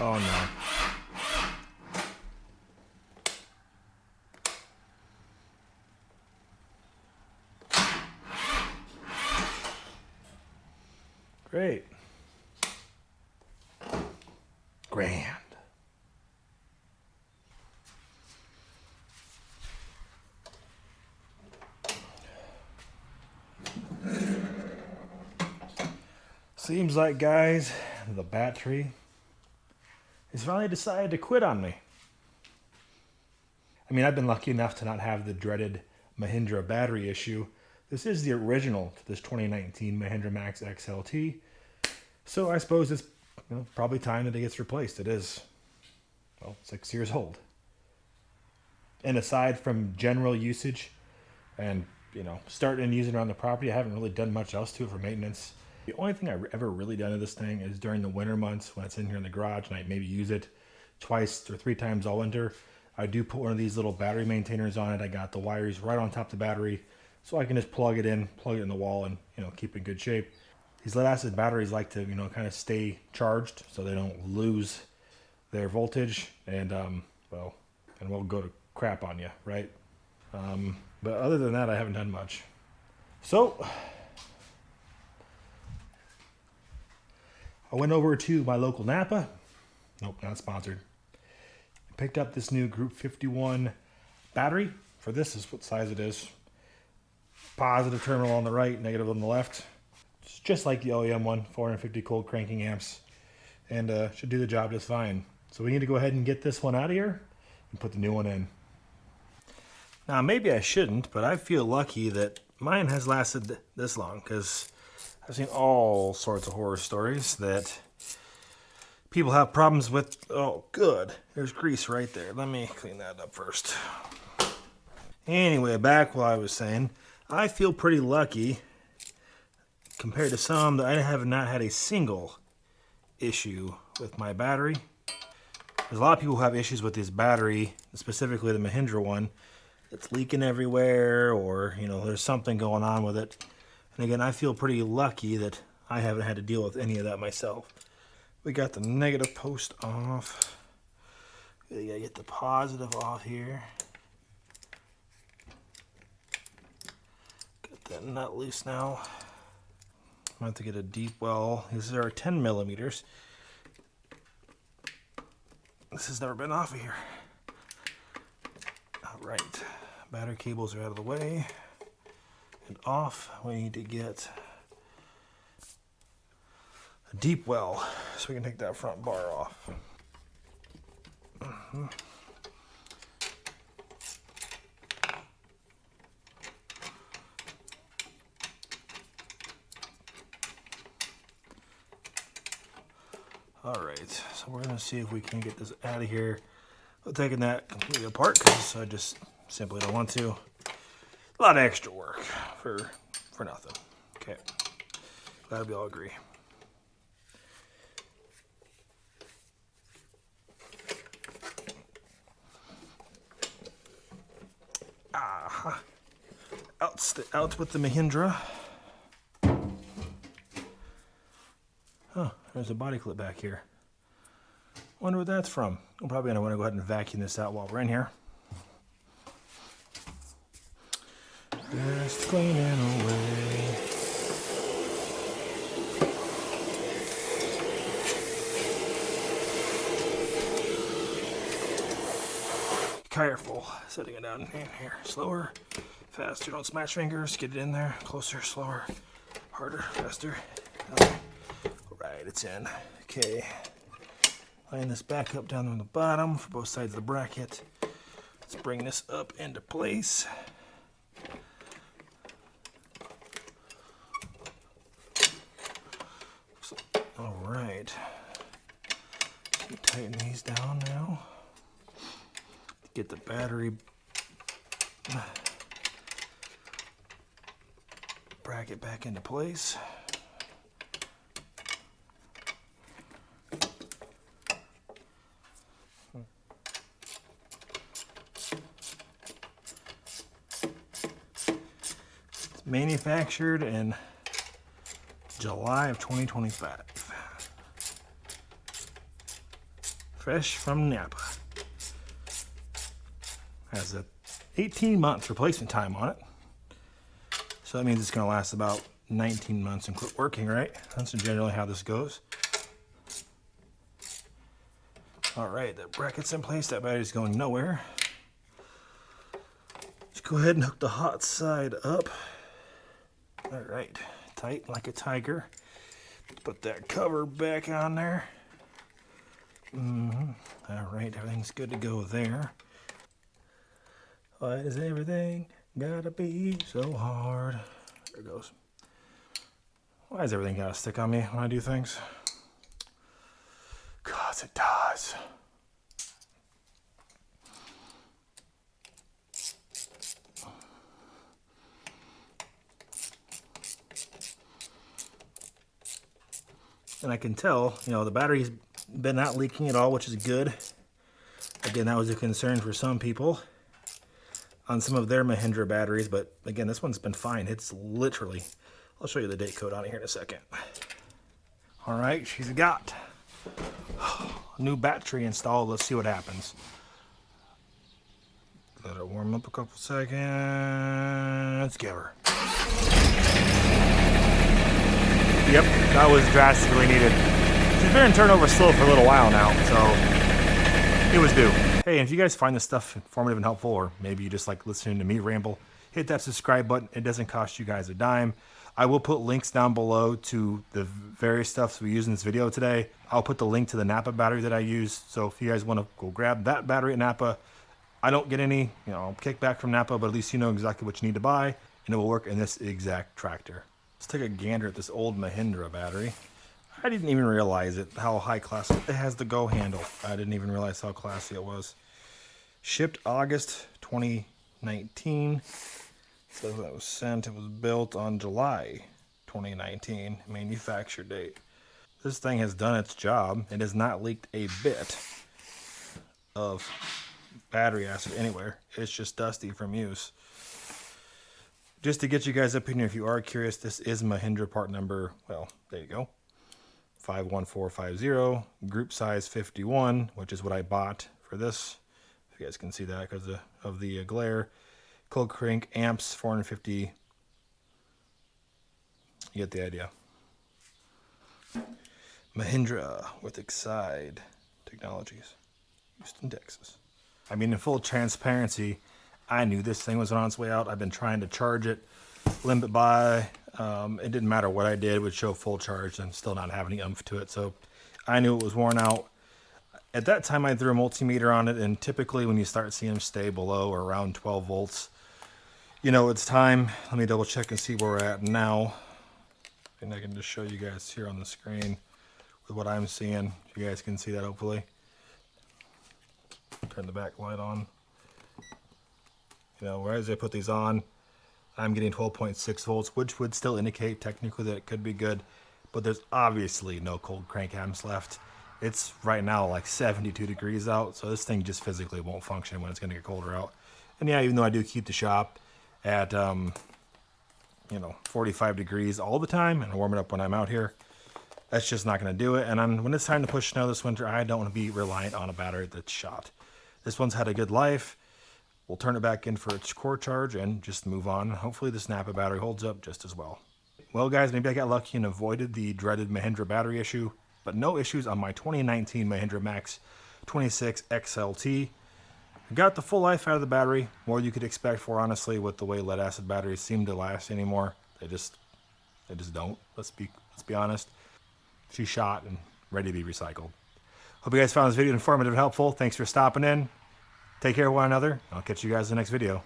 Oh no. Great. Grand. Seems like, guys, the battery has finally decided to quit on me. I mean, I've been lucky enough to not have the dreaded Mahindra battery issue. This is the original to this 2019 Mahindra Max XLT. So I suppose it's probably time that it gets replaced. It is, well, 6 years old. And aside from general usage and, starting and using it around the property, I haven't really done much else to it for maintenance. The only thing I've ever really done to this thing is during the winter months when it's in here in the garage and I maybe use it twice or 3 times all winter. I do put one of these little battery maintainers on it. I got the wires right on top of the battery so I can just plug it in the wall and, keep it in good shape. These lead acid batteries like to, kind of stay charged so they don't lose their voltage and, we'll go to crap on you, right? But other than that, I haven't done much. So I went over to my local Napa. Nope, not sponsored. Picked up this new Group 51 battery. For this is what size it is. Positive terminal on the right, negative on the left. It's just like the OEM one, 450 cold cranking amps. And should do the job just fine. So we need to go ahead and get this one out of here and put the new one in. Now maybe I shouldn't, but I feel lucky that mine has lasted this long because I've seen all sorts of horror stories that people have problems with. Oh, good. There's grease right there. Let me clean that up first. Anyway, back what I was saying, I feel pretty lucky compared to some that I have not had a single issue with my battery. There's a lot of people who have issues with this battery, specifically the Mahindra one. It's leaking everywhere or, there's something going on with it. And again, I feel pretty lucky that I haven't had to deal with any of that myself. We got the negative post off. We gotta get the positive off here. Got that nut loose now. I'm gonna have to get a deep well. These are 10 millimeters. This has never been off of here. All right, battery cables are out of the way and off. We need to get a deep well so we can take that front bar off. All right, so we're gonna see if we can get this out of here without taking that completely apart because I just simply don't want to. A lot of extra work for nothing. Okay, glad we all agree. Out with the Mahindra. Oh, there's a body clip back here. Wonder what that's from. I'm probably gonna want to go ahead and vacuum this out while we're in here. Just cleaning away. Careful setting it down in here. Slower, faster. Don't smash fingers. Get it in there. Closer, slower, harder, faster. Okay. All right, it's in. Okay. Line this back up down on the bottom for both sides of the bracket. Let's bring this up into place. All right. Tighten these down now. Get the battery bracket back into place. It's manufactured in July of 2025. fresh from Napa. Has a 18-month replacement time on it. So that means it's going to last about 19 months and quit working, right? That's generally how this goes. All right, the bracket's in place. That battery's going nowhere. Let's go ahead and hook the hot side up. All right, tight like a tiger. Put that cover back on there. All right, everything's good to go there. Why is everything gotta be so hard? There it goes. Why does everything gotta stick on me when I do things? 'Cause it does. And I can tell, you know, the battery's been not leaking at all, which is good. Again, that was a concern for some people on some of their Mahindra batteries, but again, this one's been fine. It's literally, I'll show you the date code on it here in a second. All right, she's got a new battery installed. Let's see what happens. Let it warm up a couple seconds. Give her. Yep, that was drastically needed. She's been in turnover slow for a little while now, so it was due. Hey, if you guys find this stuff informative and helpful, or maybe you just like listening to me ramble, hit that subscribe button. It doesn't cost you guys a dime. I will put links down below to the various stuffs we use in this video today. I'll put the link to the Napa battery that I use. So if you guys want to go grab that battery at Napa, I don't get any, kickback from Napa, but at least you know exactly what you need to buy, and it will work in this exact tractor. Let's take a gander at this old Mahindra battery. I didn't even realize it, how high class it has the go handle. I didn't even realize how classy it was. Shipped August 2019. So that was sent. It was built on July 2019. Manufacture date. This thing has done its job. It has not leaked a bit of battery acid anywhere. It's just dusty from use. Just to get you guys up in here, if you are curious, this is Mahindra part number, well, there you go, 51450, group size 51, which is what I bought for this. If you guys can see that because of the glare. Cold crank, amps, 450. You get the idea. Mahindra with Excite Technologies, Houston, Texas. I mean, in full transparency, I knew this thing was on its way out. I've been trying to charge it, limp it by. It didn't matter what I did, it would show full charge and still not have any oomph to it. So I knew it was worn out. At that time, I threw a multimeter on it, and typically when you start seeing them stay below or around 12 volts, you know it's time. Let me double check and see where we're at now. And I can just show you guys here on the screen with what I'm seeing. You guys can see that hopefully. Turn the back light on. You know, as I put these on, I'm getting 12.6 volts, which would still indicate technically that it could be good, but there's obviously no cold crank amps left. It's right now like 72 degrees out, so this thing just physically won't function when it's going to get colder out. And yeah, even though I do keep the shop at 45 degrees all the time and warm it up when I'm out here, that's just not going to do it. And when it's time to push snow this winter, I don't want to be reliant on a battery that's shot. This one's had a good life. We'll turn it back in for its core charge and just move on. Hopefully this Napa battery holds up just as well. Well guys, maybe I got lucky and avoided the dreaded Mahindra battery issue, but no issues on my 2019 Mahindra Max 26 XLT. I got the full life out of the battery, more than you could expect for honestly with the way lead acid batteries seem to last anymore. They just don't. Let's be honest. She's shot and ready to be recycled. Hope you guys found this video informative and helpful. Thanks for stopping in. Take care of one another. I'll catch you guys in the next video.